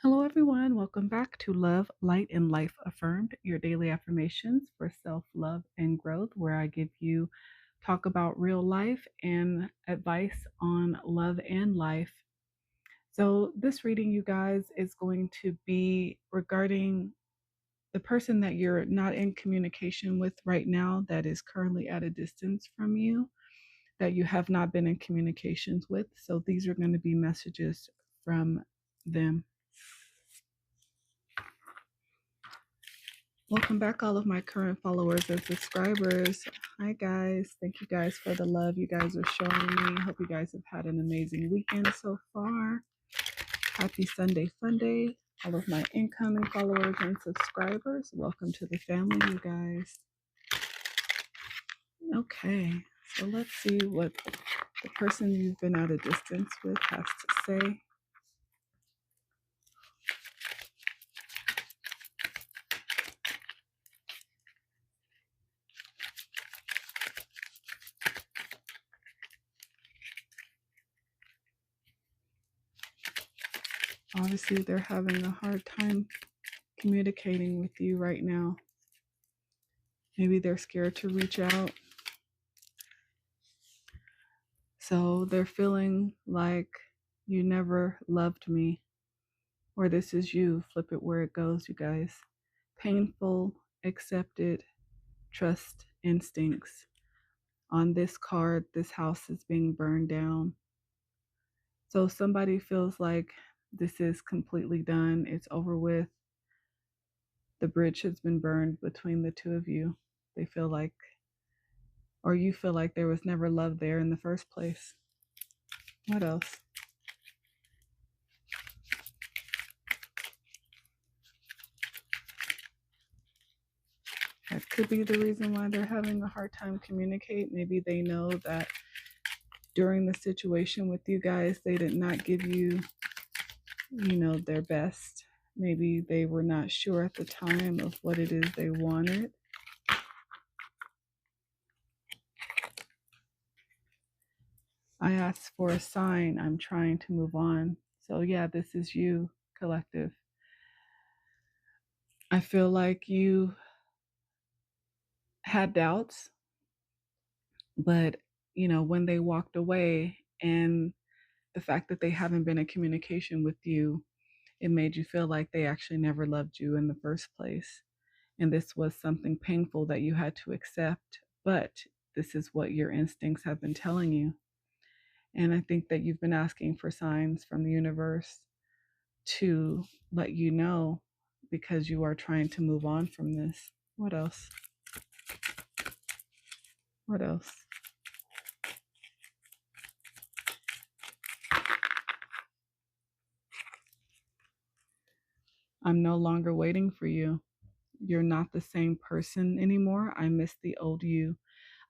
Hello, everyone. Welcome back to Love, Light, and Life Affirmed, your daily affirmations for self love and growth, where I give you talk about real life and advice on love and life. So, this reading, you guys, is going to be regarding the person that you're not in communication with right now, that is currently at a distance from you, that you have not been in communications with. So, these are going to be messages from them. Welcome back, all of my current followers and subscribers. Hi, guys. Thank you guys for the love you guys are showing me. Hope you guys have had an amazing weekend so far. Happy Sunday, Fun Day. All of my incoming followers and subscribers, welcome to the family, you guys. Okay, so let's see what the person you've been at a distance with has to say. Obviously, they're having a hard time communicating with you right now. Maybe they're scared to reach out. So they're feeling like you never loved me, or this is you. Flip it where it goes, you guys. Painful, accepted, trust instincts. On this card, this house is being burned down. So somebody feels like this is completely done. It's over with. The bridge has been burned between the two of you. They feel like, or you feel like there was never love there in the first place. What else? That could be the reason why they're having a hard time communicate. Maybe they know that during the situation with you guys, they did not give you, their best. Maybe they were not sure at the time of what it is they wanted. I asked for a sign. I'm trying to move on. So, yeah, this is you, collective. I feel like you had doubts, but, when they walked away and the fact that they haven't been in communication with you, it made you feel like they actually never loved you in the first place. And this was something painful that you had to accept, but this is what your instincts have been telling you. And I think that you've been asking for signs from the universe to let you know, because you are trying to move on from this. What else? What else? I'm no longer waiting for you. You're not the same person anymore. I miss the old you.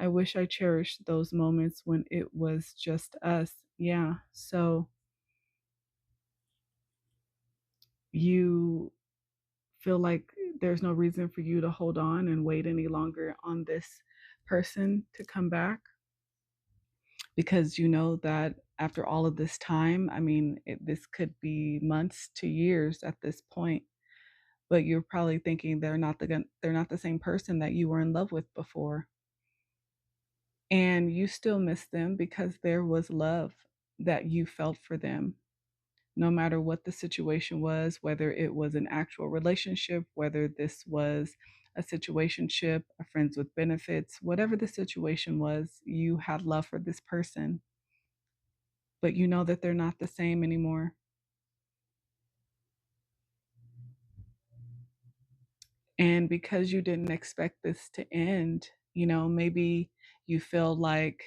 I wish I cherished those moments when it was just us. Yeah. So you feel like there's no reason for you to hold on and wait any longer on this person to come back, because you know that after all of this time, I mean, this could be months to years at this point, but you're probably thinking they're not the same person that you were in love with before. And you still miss them because there was love that you felt for them, no matter what the situation was, whether it was an actual relationship, whether this was a situationship, a friends with benefits, whatever the situation was, you had love for this person, but you know that they're not the same anymore. And because you didn't expect this to end, maybe you feel like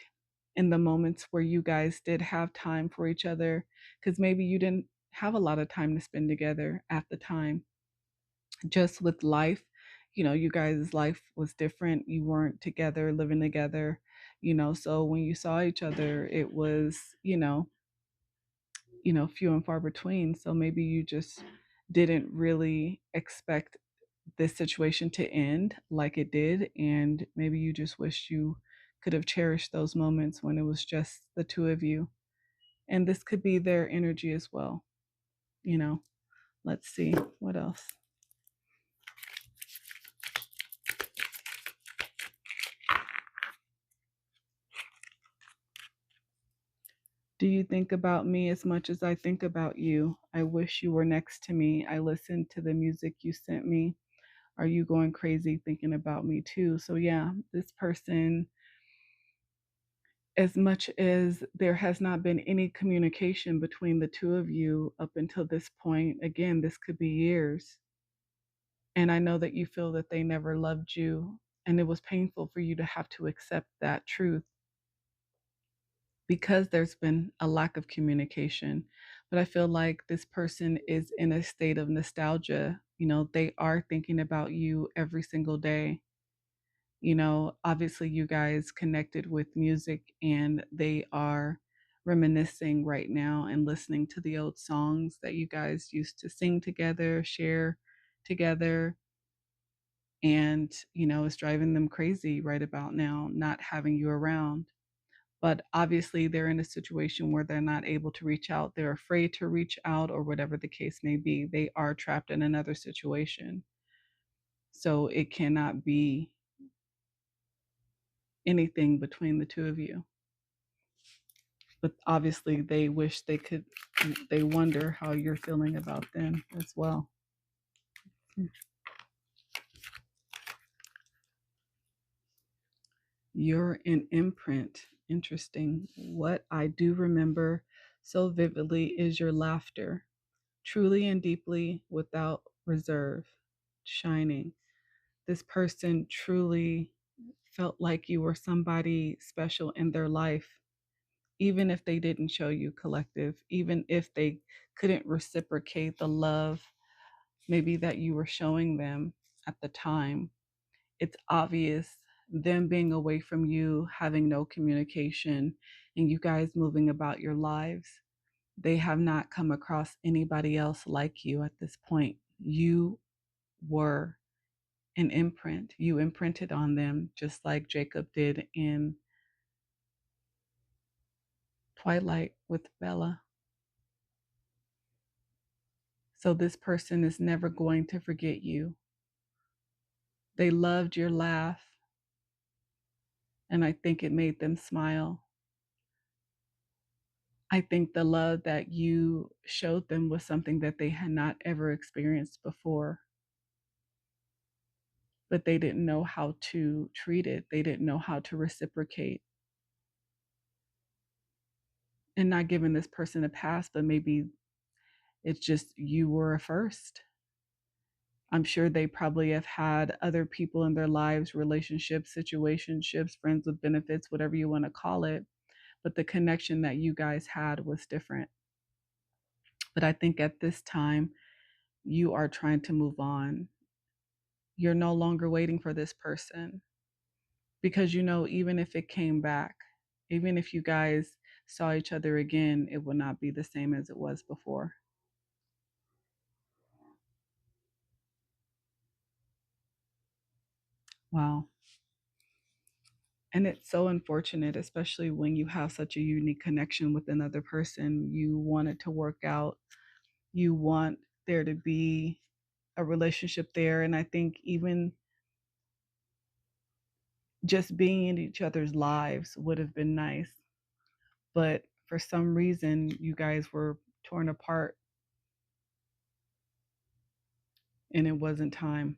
in the moments where you guys did have time for each other, because maybe you didn't have a lot of time to spend together at the time, just with life. You guys' life was different. You weren't together, living together, so when you saw each other, it was, few and far between. So maybe you just didn't really expect this situation to end like it did. And maybe you just wish you could have cherished those moments when it was just the two of you. And this could be their energy as well, you know. Let's see what else. Do you think about me as much as I think about you? I wish you were next to me. I listened to the music you sent me. Are you going crazy thinking about me too? So, yeah, this person, as much as there has not been any communication between the two of you up until this point, again, this could be years. And I know that you feel that they never loved you. And it was painful for you to have to accept that truth because there's been a lack of communication. But I feel like this person is in a state of nostalgia. They are thinking about you every single day. Obviously, you guys connected with music and they are reminiscing right now and listening to the old songs that you guys used to sing together, share together. And, it's driving them crazy right about now, not having you around. But obviously, they're in a situation where they're not able to reach out. They're afraid to reach out, or whatever the case may be. They are trapped in another situation. So it cannot be anything between the two of you. But obviously, they wish they could, they wonder how you're feeling about them as well. You're an imprint. Interesting. What I do remember so vividly is your laughter, truly and deeply, without reserve, shining. This person truly felt like you were somebody special in their life, even if they didn't show you, collective, even if they couldn't reciprocate the love maybe that you were showing them at the time. It's obvious them being away from you, having no communication, and you guys moving about your lives. They have not come across anybody else like you at this point. You were an imprint. You imprinted on them just like Jacob did in Twilight with Bella. So this person is never going to forget you. They loved your laugh, and I think it made them smile. I think the love that you showed them was something that they had not ever experienced before, but they didn't know how to treat it. They didn't know how to reciprocate. And not giving this person a pass, but maybe it's just you were a first. I'm sure they probably have had other people in their lives, relationships, situationships, friends with benefits, whatever you want to call it. But the connection that you guys had was different. But I think at this time, you are trying to move on. You're no longer waiting for this person because even if it came back, even if you guys saw each other again, it would not be the same as it was before. Wow. And it's so unfortunate, especially when you have such a unique connection with another person. You want it to work out, you want there to be a relationship there. And I think even just being in each other's lives would have been nice. But for some reason, you guys were torn apart and it wasn't time.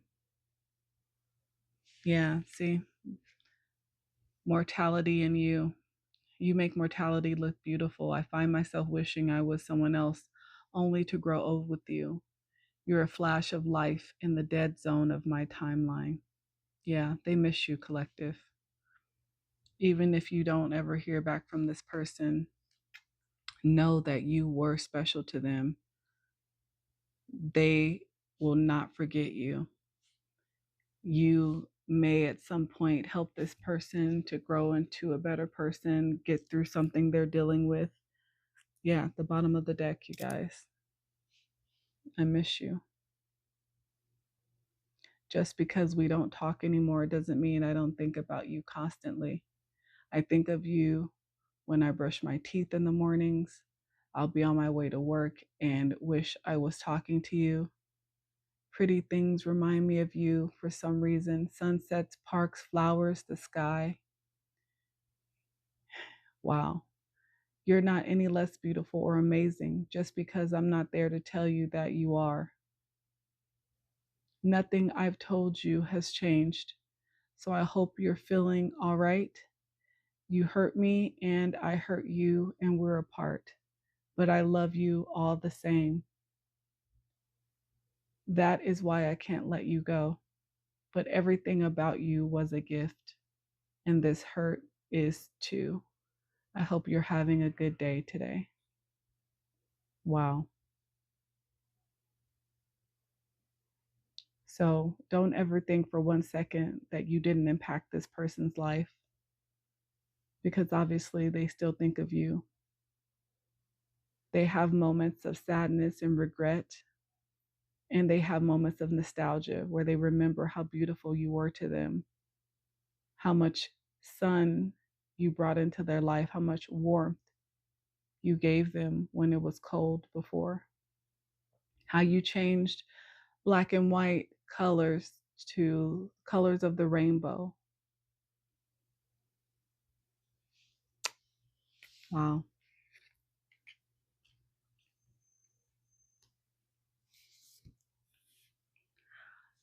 Yeah, see, mortality in you. You make mortality look beautiful. I find myself wishing I was someone else only to grow old with you. You're a flash of life in the dead zone of my timeline. Yeah, they miss you, collective. Even if you don't ever hear back from this person, know that you were special to them. They will not forget you. You may at some point help this person to grow into a better person, get through something they're dealing with. Yeah, at the bottom of the deck, you guys. I miss you. Just because we don't talk anymore doesn't mean I don't think about you constantly. I think of you when I brush my teeth in the mornings. I'll be on my way to work and wish I was talking to you. Pretty things remind me of you for some reason. Sunsets, parks, flowers, the sky. Wow. You're not any less beautiful or amazing just because I'm not there to tell you that you are. Nothing I've told you has changed. So I hope you're feeling all right. You hurt me and I hurt you and we're apart. But I love you all the same. That is why I can't let you go. But everything about you was a gift. And this hurt is too. I hope you're having a good day today. Wow. So don't ever think for 1 second that you didn't impact this person's life because obviously they still think of you. They have moments of sadness and regret, and they have moments of nostalgia where they remember how beautiful you were to them, how much sun you brought into their life, how much warmth you gave them when it was cold before, how you changed black and white colors to colors of the rainbow. Wow.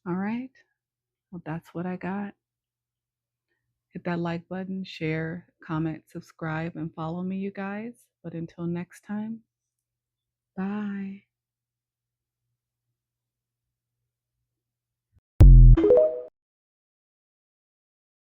All right. Well, that's what I got. Hit that like button, share, comment, subscribe, and follow me, you guys. But until next time, bye.